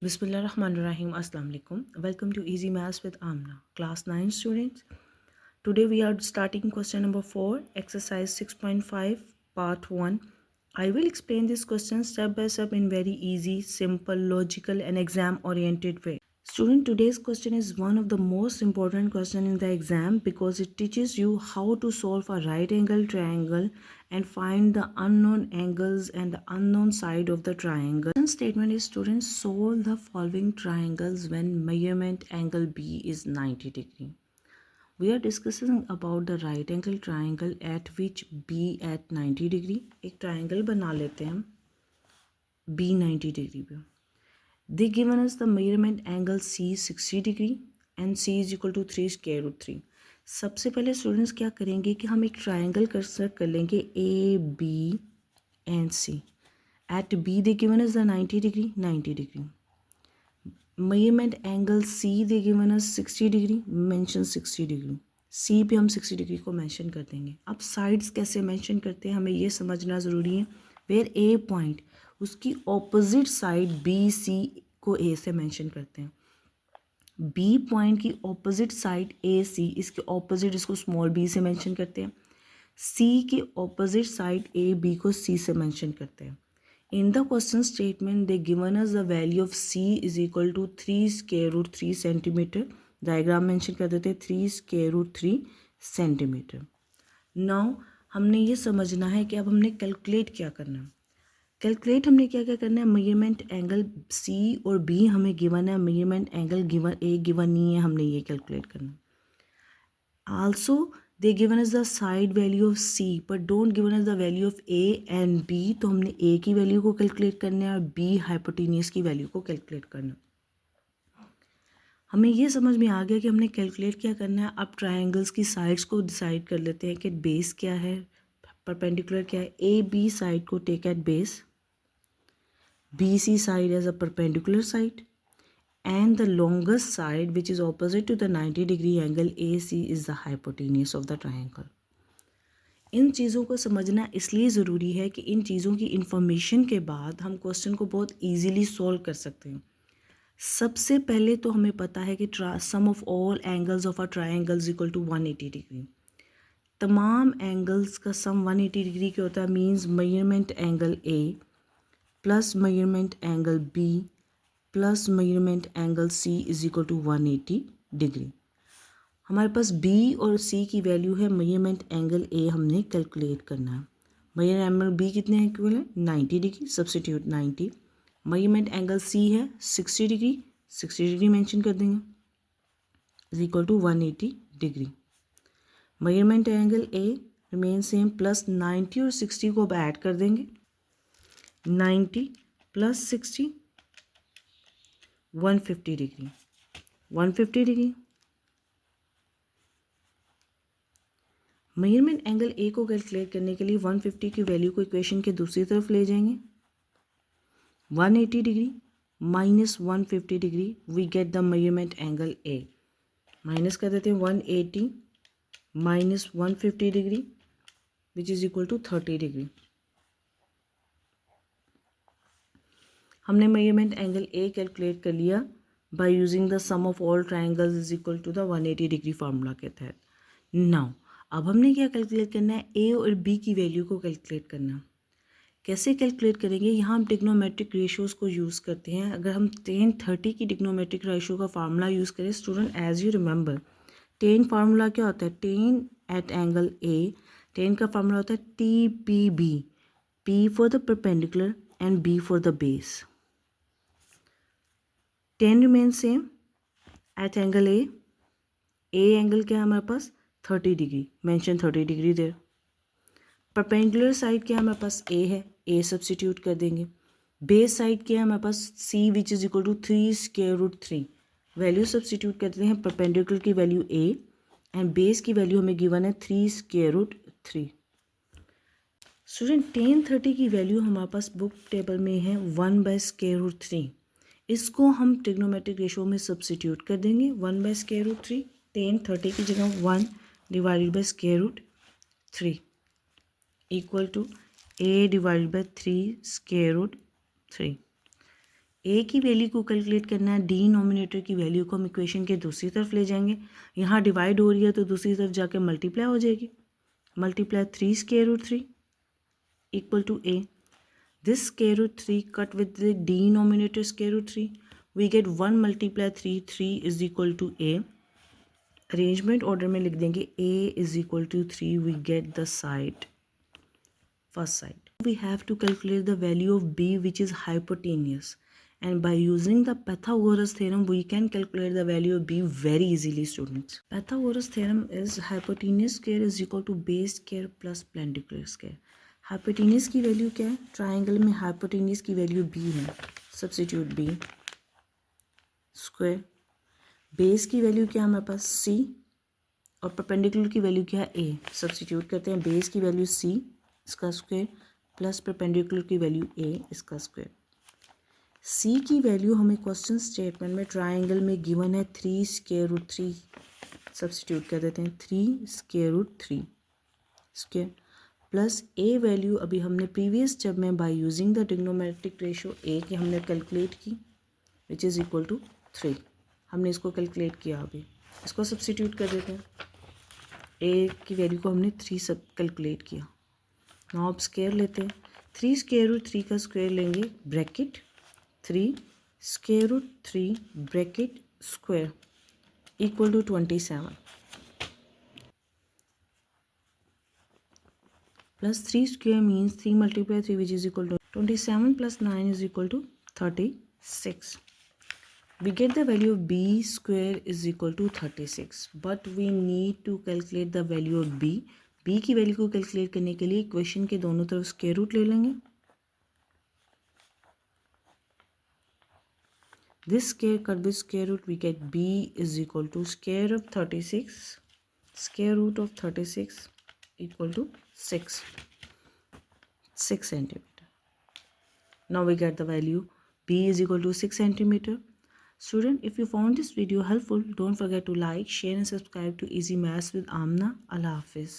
Bismillahirrahmanirrahim. Assalamu alaikum. Welcome to Easy Maths with Amna. Class 9 students. Today we are starting question number 4, exercise 6.5, part 1. I will explain this question step by step in very easy, simple, logical and exam oriented way. Student, today's question is one of the most important question in the exam because it teaches you how to solve a right angle triangle and find the unknown angles and the unknown side of the triangle. One statement is, students, solve the following triangles when measurement angle B is 90 degree. We are discussing about the right angle triangle at which B at 90 degree. एक triangle बना लेते हैं हम B 90 degree पे. They given us the measurement angle C 60 degree and C is equal to 3 square root 3. सबसे पहले students क्या करेंगे कि हम एक ट्राइंगल कंस्ट्रक्ट कर लेंगे A B and C. At B they given us the 90 degree 90 degree. Measurement angle C they given us 60 degree, mention 60 degree. C पे हम 60 डिग्री को मेंशन कर देंगे. अब साइड्स कैसे मेंशन करते हैं हमें ये समझना ज़रूरी है. वेयर ए पॉइंट उसकी ऑपोजिट साइड बी सी को ए से मेंशन करते हैं. बी पॉइंट की ऑपोजिट साइड ए सी, इसके ऑपोजिट इसको स्मॉल बी से मेंशन करते हैं. सी की ऑपोजिट साइड ए बी को सी से मेंशन करते हैं. In the question statement, they given us the value of C is equal to 3 square root 3 centimeter. Diagram mention कर देते हैं 3 square root 3 सेंटीमीटर. नाउ हमने ये समझना है कि अब हमने कैलकुलेट क्या करना है. कैलकुलेट हमने क्या क्या करना है. मेजरमेंट एंगल C और B हमें गिवन है, measurement angle given A given नहीं है, हमने ये कैलकुलेट करना है. Also they given us the side value of C but don't given us the value of A and B. तो हमने A की वैल्यू को कैलकुलेट करना है और B हाइपोटेन्यूस की वैल्यू को कैलकुलेट करना है. हमें ये समझ में आ गया कि हमने कैलकुलेट क्या करना है. अब ट्रायंगल्स की साइड्स को डिसाइड कर लेते हैं कि बेस क्या है, परपेंडिकुलर क्या है. ए बी साइड को take at base, B C side as a perpendicular side and the longest side which is opposite to the 90 degree angle AC is the hypotenuse of the triangle. इन चीज़ों को समझना इसलिए ज़रूरी है कि इन चीज़ों की इंफॉर्मेशन के बाद हम क्वेश्चन को बहुत इजीली सॉल्व कर सकते हैं. सबसे पहले तो हमें पता है कि sum of all angles of a triangle is equal to 180 degree. तमाम एंगल्स का सम 180 डिग्री के होता है. Means measurement angle A plus measurement angle B plus measurement angle C is equal to 180 degree. हमारे पास B और C की value है. मेजरमेंट एंगल A हमने कैलकुलेट करना है. मेजरमेंट एंगल B कितने हैं इक्वल है 90 degree, substitute 90. Measurement angle C है 60 डिग्री, 60 डिग्री मेंशन कर देंगे is equal to 180 degree. Measurement angle A remain same plus 90 और 60 को अब ऐड कर देंगे. 90 plus 60 150 degree, 150 degree. Measurement angle A को कैलकुलेट करने के लिए 150 की वैल्यू को इक्वेशन के दूसरी तरफ ले जाएंगे. 180 degree minus 150 degree we get the measurement angle A. Minus कर देते हैं 180 minus 150 degree which is equal to 30 degree. हमने मेजरमेंट एंगल ए कैलकुलेट कर लिया by using the sum of all triangles is equal to the 180 degree formula के तहत. Now अब हमने क्या कैलकुलेट करना है, ए और बी की वैल्यू को कैलकुलेट करना है. कैसे कैलकुलेट करेंगे, यहाँ हम टिग्नोमेट्रिक रेशियोज़ को यूज़ करते हैं. अगर हम 10-30 की टिग्नोमेट्रिक रेशियो का फार्मूला यूज़ करें student, as you remember 10 formula क्या होता है, 10 एट एंगल ए. 10 का फार्मूला होता है T P B, P for the perpendicular and B for the base. 10 remain same at angle A. Angle क्या है हमारे पास 30 degree, mention 30 degree there. Perpendicular side क्या हमारे पास ए है, ए सब्स्टिट्यूट कर देंगे. बेस साइड क्या है हमारे पास C which is equal to 3 square root 3. Value substitute करते हैं. परपेंडिकुलर की वैल्यू ए एंड बेस की वैल्यू हमें गिवन है 3 स्क्वायर रूट 3. स्टूडेंट 10-30 की वैल्यू हमारे पास बुक टेबल में है 1 बाय स्क्वायर रूट 3. इसको हम ट्रिग्नोमेट्रिक रेशियो में सब्स्टिट्यूट कर देंगे. 1 बाय स्क्वायर रूट 3, 10-30 की जगह 1 divided by square root 3 equal to A divided by 3 square root 3. A की वैल्यू को कैलकुलेट करना है, डिनोमिनेटर की वैल्यू को हम इक्वेशन के दूसरी तरफ ले जाएंगे। यहाँ डिवाइड हो रही है तो दूसरी तरफ जाके मल्टीप्लाई हो जाएगी। Multiply 3 square root 3 equal to A. This square root 3 cut with the denominator square root 3, we get 1 multiply 3, 3 is equal to A. Arrangement order में लिख देंगे a is equal to 3, we get the side, first side. We have to calculate the value of b which is hypotenuse, and by using the Pythagoras theorem we can calculate the value of b very easily, students. Pythagoras theorem is hypotenuse square is equal to base square plus perpendicular square. Hypotenuse की value क्या है? Triangle में hypotenuse की value b है, substitute b square. Base की value क्या है हमारे पास? c, और परपेंडिकुलर की वैल्यू क्या है? a। सब्स्टिट्यूट करते हैं, बेस की वैल्यू c इसका स्क्वायर प्लस परपेंडिकुलर की वैल्यू a इसका स्क्वायर। c की वैल्यू हमें क्वेश्चन स्टेटमेंट में ट्राइंगल में गिवन है 3 स्क्वायर रूट 3, सब्स्टिट्यूट कर देते हैं 3 square root 3 square plus a value अभी हमने प्रीवियस स्टेप में by using the trigonometric ratio a की हमने कैलकुलेट की विच इज़ इक्वल टू 3। हमने इसको कैलकुलेट किया, अभी इसको सब्स्टिट्यूट कर देते हैं। a की वैल्यू को हमने 3 सब कैलकुलेट किया। नाउ अब स्क्वायर लेते हैं, 3 स्क्वायर रूट 3 का स्क्वायर लेंगे bracket 3 square root 3 bracket square equal to 27 plus 3 square means 3 multiply 3 which is equal to 27 plus 9 is equal to 36. We get the value of b square is equal to 36, but we need to calculate the value of b. b की value को calculate करने के लिए equation के दोनों तरफ square root ले लेंगे। This square cut with square root, we get b is equal to square of 36 square root of 36 equal to 6 centimeter. Now we get the value b is equal to 6 centimeter. Student, if you found this video helpful, don't forget to like, share and subscribe to Easy Maths with Amna. Allah Hafiz.